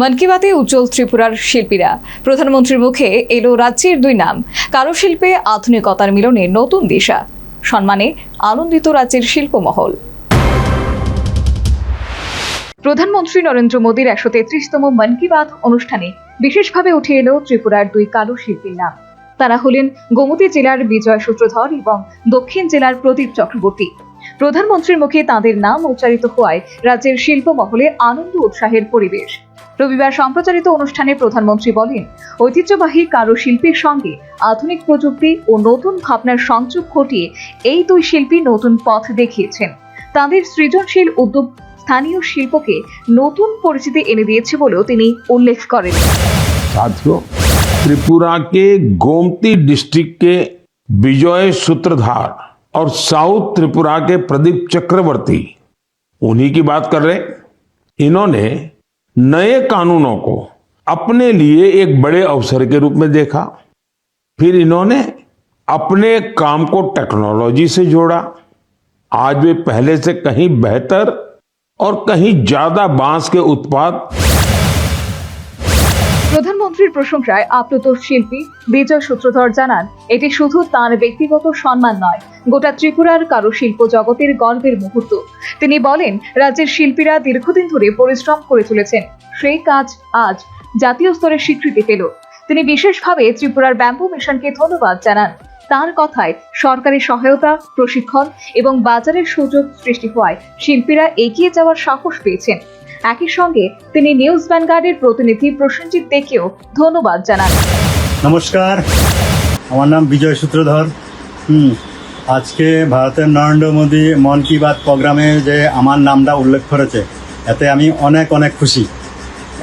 মন কি বাতে উজ্জ্বল ত্রিপুরার শিল্পীরা। প্রধানমন্ত্রীর মুখে এলো রাজ্যের দুই নাম। কারুশিল্পে আধুনিকতার মিলনে নতুন দিশা। সম্মানে আনন্দিত রাজ্যের শিল্পমহল। প্রধানমন্ত্রী নরেন্দ্র মোদীর ১৩৩তম মন কি বাত অনুষ্ঠানে বিশেষভাবে উঠে এলো ত্রিপুরার দুই কারুশিল্পীর নাম। তারা হলেন গোমতী জেলার বিজয় সূত্রধর এবং দক্ষিণ জেলার প্রদীপ চক্রবর্তী। প্রধানমন্ত্রীর মুখে তাঁদের নাম উচ্চারিত হওয়ায় রাজ্যের শিল্পমহলে আনন্দ উৎসাহের পরিবেশ। রবিবার সম্প্রচারিত অনুষ্ঠানে প্রধানমন্ত্রী বলেন, ঐতিহ্যবাহী কারুশিল্পের সঙ্গে আধুনিক প্রযুক্তি ও নতুন ভাবনার সংযোগ ঘটিয়ে এই দুই শিল্পী নতুন পথ দেখিয়েছেন। তাঁদের সৃজনশীল উদ্যোগ স্থানীয় শিল্পকে নতুন পরিচিতি এনে দিয়েছে বলেও তিনি উল্লেখ করেন। साथियों, त्रिपुरा के गोमती डिस्ट्रिक्ट के विजय सूत्रधार और साउथ त्रिपुरा के प्रदीप चक्रवर्ती उन्हीं की बात कर रहे। इन्होंने नए कानूनों को अपने लिए एक बड़े अवसर के रूप में देखा। फिर इन्होंने अपने काम को टेक्नोलॉजी से जोड़ा। आज वे पहले से कहीं बेहतर और कहीं ज्यादा बांस के उत्पाद। প্রধানমন্ত্রীর প্রশংসায় আপ্লুত শিল্পী বিজয় সূত্রধর জানান, এটি শুধু তার ব্যক্তিগত সম্মান নয়, গোটা ত্রিপুরার কারুশিল্প জগতের গর্বের মুহূর্ত। তিনি বলেন, রাজ্যের শিল্পীরা দীর্ঘদিন ধরে পরিশ্রম করে চলেছেন, সেই কাজ আজ জাতীয় স্তরে স্বীকৃতি পেল। তিনি বিশেষভাবে ত্রিপুরার ব্যাম্বু মিশনকে ধন্যবাদ জানান। তার কথায় সরকারি সহায়তা, প্রশিক্ষণ এবং বাজারের সুযোগ সৃষ্টি হওয়ায় শিল্পীরা এগিয়ে যাওয়ার সাহস পেয়েছেন। একই সঙ্গে তিনি নিউজ ভ্যানগার্ডের প্রতিনিধি প্রসেনজিৎ দেকেও ধন্যবাদ জানান। নমস্কার, আমার নাম বিজয় সূত্রধর। আজকে ভারতের নরেন্দ্র মোদী মন কি বাত প্রোগ্রামে যে আমার নামটা উল্লেখ করেছে, এতে আমি অনেক অনেক খুশি।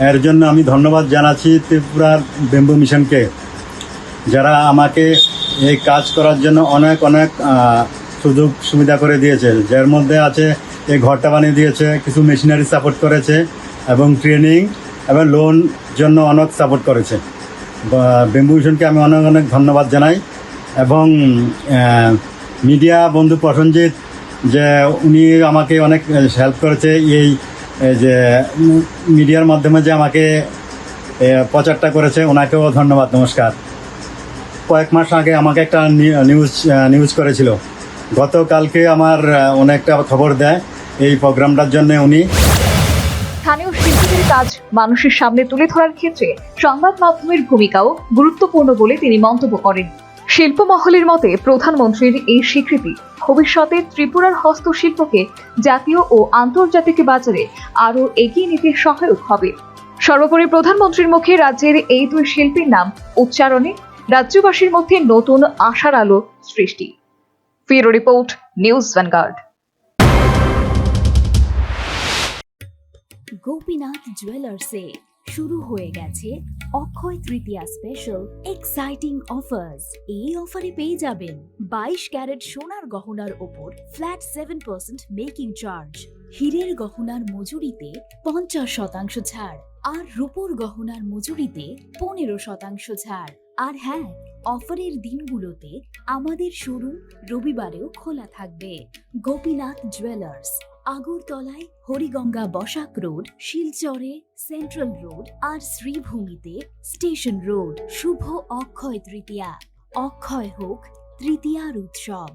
এর জন্য আমি ধন্যবাদ জানাচ্ছি ত্রিপুরার ব্যাম্বু মিশনকে, যারা আমাকে এই কাজ করার জন্য অনেক অনেক সুযোগ সুবিধা করে দিয়েছে। যার মধ্যে আছে এই ঘরটা বানিয়ে দিয়েছে, কিছু মেশিনারি সাপোর্ট করেছে এবং ট্রেনিং এবং লোন জন্য অনেক সাপোর্ট করেছে। ব্যাম্বু মিশনকে আমি অনেক অনেক ধন্যবাদ জানাই। এবং মিডিয়া বন্ধু প্রসেনজিৎ, যে উনি আমাকে অনেক হেল্প করেছে এই যে মিডিয়ার মাধ্যমে যে আমাকে প্রচারটা করেছে, ওনাকেও ধন্যবাদ। নমস্কার। কয়েক মাস আগে আমাকে একটা নিউজ করেছিল, গতকালকে আমার অনেকটা খবর দেয় এই প্রোগ্রামটার জন্য উনি। স্থানীয় শিল্পীদের কাজ মানুষের সামনে তুলে ধরার ক্ষেত্রে সংবাদ মাধ্যমের ভূমিকাও গুরুত্বপূর্ণ বলে তিনি মন্তব্য করেন। শিল্পমহলের মতে প্রধানমন্ত্রীর এই স্বীকৃতি ভবিষ্যতে ত্রিপুরার হস্তশিল্পকে জাতীয় ও আন্তর্জাতিক বাজারে আরও এগিয়ে নিতে সহায়ক হবে। সর্বোপরি প্রধানমন্ত্রীর মুখে রাজ্যের এই দুই শিল্পীর নাম উচ্চারণে রাজ্যবাসীর মধ্যে নতুন আশার আলো সৃষ্টি। Bureau report, news Vanguard. Gopinath জুয়েলার্সে শুরু হয়ে গেছে Akshaya Tritiya special exciting offers. এই অফারে পেয়ে যাবেন 22 ক্যারেট সোনার গহনার ওপর ফ্ল্যাট 7% মেকিং চার্জ, হীরের গহনার মজুরিতে 50% ছাড়, আর রূপোর গহনার মজুরিতে 15% ছাড়। আর হ্যাঁ, অফারের দিনগুলোতে আমাদের শোরুম রবিবারেও খোলা থাকবে। গোপীনাথ জুয়েলার্স, আগরতলায় হরিগঙ্গা বসাক রোড, শিলচরে সেন্ট্রাল রোড আর শ্রীভূমিতে স্টেশন রোড। শুভ অক্ষয় তৃতীয়া, অক্ষয় হোক তৃতীয়ার উৎসব।